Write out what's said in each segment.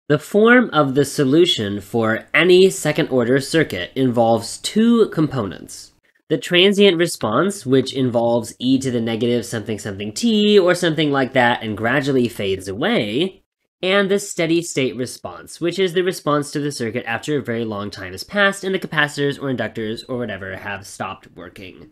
The form of the solution for any second-order circuit involves two components. The transient response, which involves e to the negative something something t or something like that and gradually fades away, and the steady-state response, which is the response to the circuit after a very long time has passed and the capacitors or inductors or whatever have stopped working.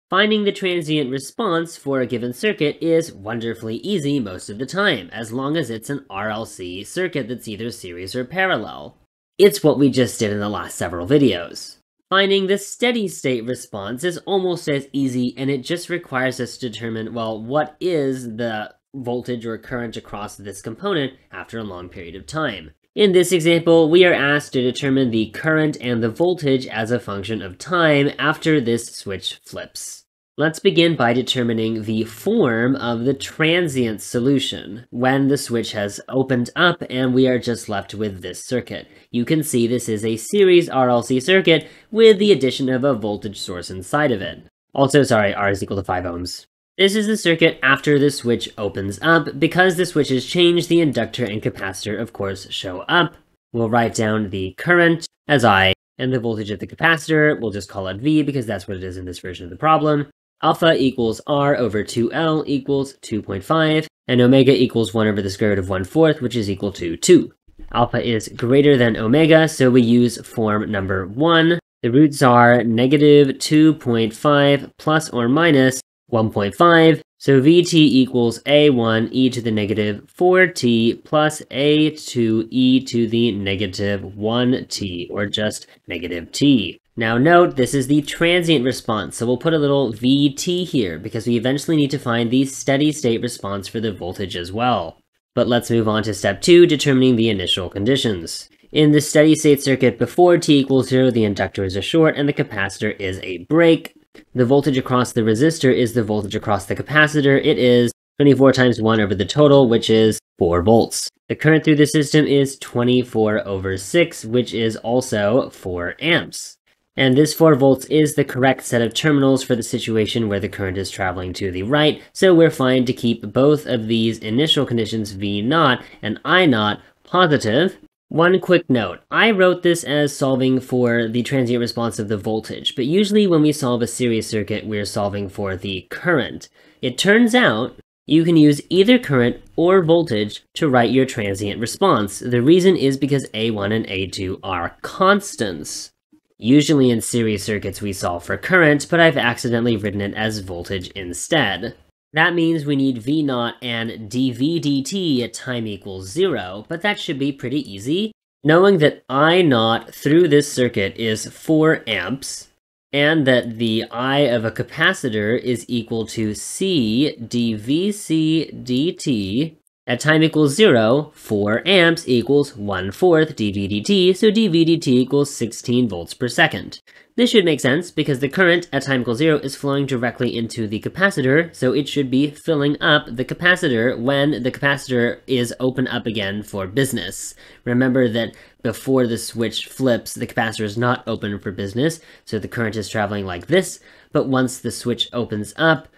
Finding the transient response for a given circuit is wonderfully easy most of the time, as long as it's an RLC circuit that's either series or parallel. It's what we just did in the last several videos. Finding the steady-state response is almost as easy, and it just requires us to determine, well, what is the voltage or current across this component after a long period of time. In this example, we are asked to determine the current and the voltage as a function of time after this switch flips. Let's begin by determining the form of the transient solution when the switch has opened up and we are just left with this circuit. You can see this is a series RLC circuit with the addition of a voltage source inside of it. Also, sorry, R is equal to 5 ohms. This is the circuit after the switch opens up. Because the switch is changed, the inductor and capacitor, of course, show up. We'll write down the current as I, and the voltage of the capacitor, we'll just call it V because that's what it is in this version of the problem. Alpha equals R over 2L equals 2.5, and omega equals 1 over the square root of 1/4, which is equal to 2. Alpha is greater than omega, so we use form number 1. The roots are negative 2.5 plus or minus 1.5, so Vt equals A1 e to the negative 4t plus A2 e to the negative 1t, or just negative t. Now note, this is the transient response, so we'll put a little Vt here, because we eventually need to find the steady-state response for the voltage as well. But let's move on to step 2, determining the initial conditions. In the steady-state circuit before t equals 0, the inductor is a short and the capacitor is a break. The voltage across the resistor is the voltage across the capacitor. It is 24 times 1 over the total, which is 4 volts. The current through the system is 24 over 6, which is also 4 amps. And this 4 volts is the correct set of terminals for the situation where the current is traveling to the right, so we're fine to keep both of these initial conditions V0 and I0 positive. One quick note, I wrote this as solving for the transient response of the voltage, but usually when we solve a series circuit, we're solving for the current. It turns out you can use either current or voltage to write your transient response. The reason is because A1 and A2 are constants. Usually in series circuits we solve for current, but I've accidentally written it as voltage instead. That means we need V0 and dV dt at time equals 0, but that should be pretty easy. Knowing that I0 through this circuit is 4 amps, and that the I of a capacitor is equal to C dVc dt, at time equals 0, 4 amps equals 1/4 dV dt, so dV dt equals 16 volts per second. This should make sense because the current at time equals 0 is flowing directly into the capacitor, so it should be filling up the capacitor when the capacitor is open up again for business. Remember that before the switch flips, the capacitor is not open for business, so the current is traveling like this, but once the switch opens up,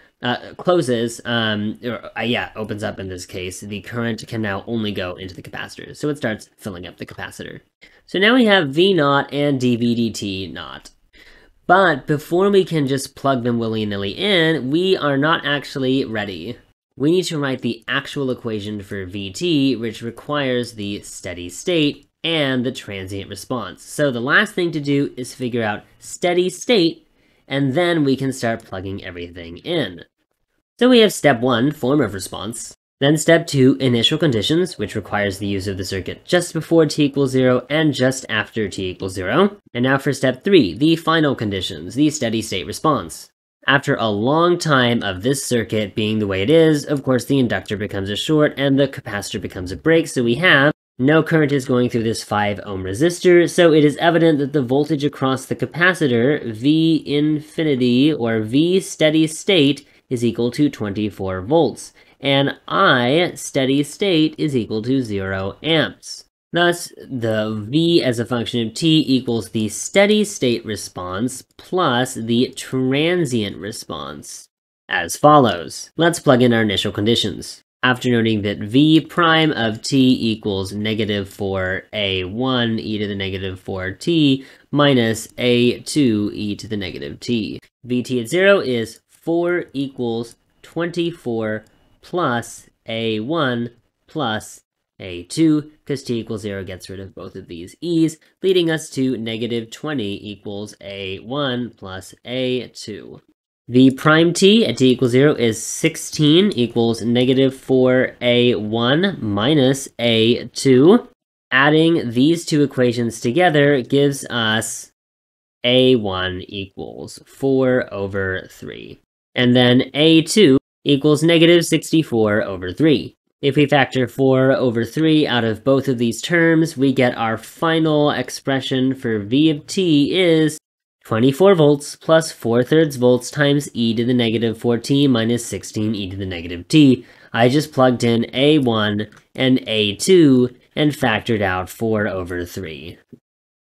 opens up in this case, the current can now only go into the capacitor, so it starts filling up the capacitor. So now we have V0 and dV dt naught. But before we can just plug them willy-nilly in, we are not actually ready. We need to write the actual equation for Vt, which requires the steady state and the transient response. So the last thing to do is figure out steady state, and then we can start plugging everything in. So we have step 1, form of response. Then step 2, initial conditions, which requires the use of the circuit just before t equals 0 and just after t equals 0. And now for step 3, the final conditions, the steady state response. After a long time of this circuit being the way it is, of course the inductor becomes a short and the capacitor becomes a break, so we have no current is going through this 5 ohm resistor, so it is evident that the voltage across the capacitor, V infinity or V steady state, is equal to 24 volts. And I steady state is equal to 0 amps. Thus, the V as a function of t equals the steady state response plus the transient response, as follows. Let's plug in our initial conditions. after noting that v prime of t equals negative 4a1 e to the negative 4t minus a2 e to the negative t. Vt at 0 is 4 equals 24 plus a1 plus a2, because t equals 0 gets rid of both of these e's, leading us to negative 20 equals a1 plus a2. V prime t at t equals 0 is 16 equals negative 4a1 minus a2. Adding these two equations together gives us a1 equals 4 over 3. And then a2 equals negative 64 over 3. If we factor 4 over 3 out of both of these terms, we get our final expression for V of t is 24 volts plus 4/3 volts times e to the negative 4t minus 16 e to the negative t. I just plugged in a1 and a2 and factored out 4 over 3.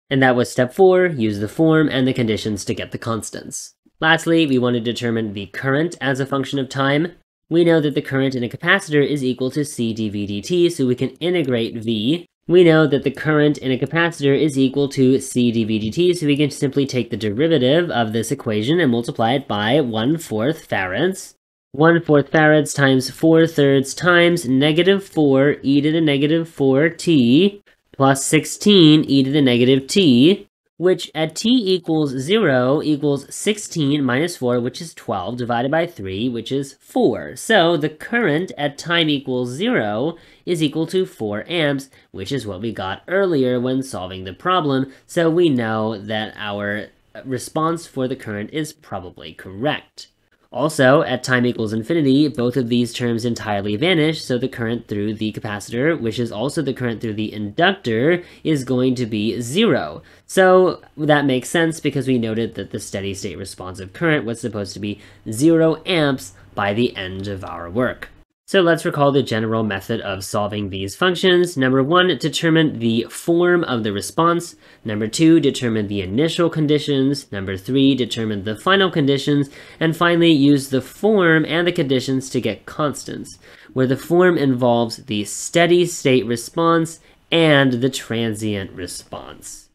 And that was step 4, use the form and the conditions to get the constants. Lastly, we want to determine the current as a function of time. We know that the current in a capacitor is equal to C dV dt, so we can integrate V. We know that the current in a capacitor is equal to C dV dt, so we can simply take the derivative of this equation and multiply it by 1/4 farads. 1/4 farads times 4/3 times negative 4 e to the negative 4t plus 16 e to the negative t, which at t equals 0 equals 16 minus 4, which is 12, divided by 3, which is 4. So the current at time equals 0 is equal to 4 amps, which is what we got earlier when solving the problem, so we know that our response for the current is probably correct. Also, at time equals infinity, both of these terms entirely vanish, so the current through the capacitor, which is also the current through the inductor, is going to be 0. So that makes sense because we noted that the steady state responsive current was supposed to be 0 amps by the end of our work. So let's recall the general method of solving these functions. Number 1, determine the form of the response. Number 2, determine the initial conditions. Number 3, determine the final conditions. And finally, use the form and the conditions to get constants, where the form involves the steady state response and the transient response.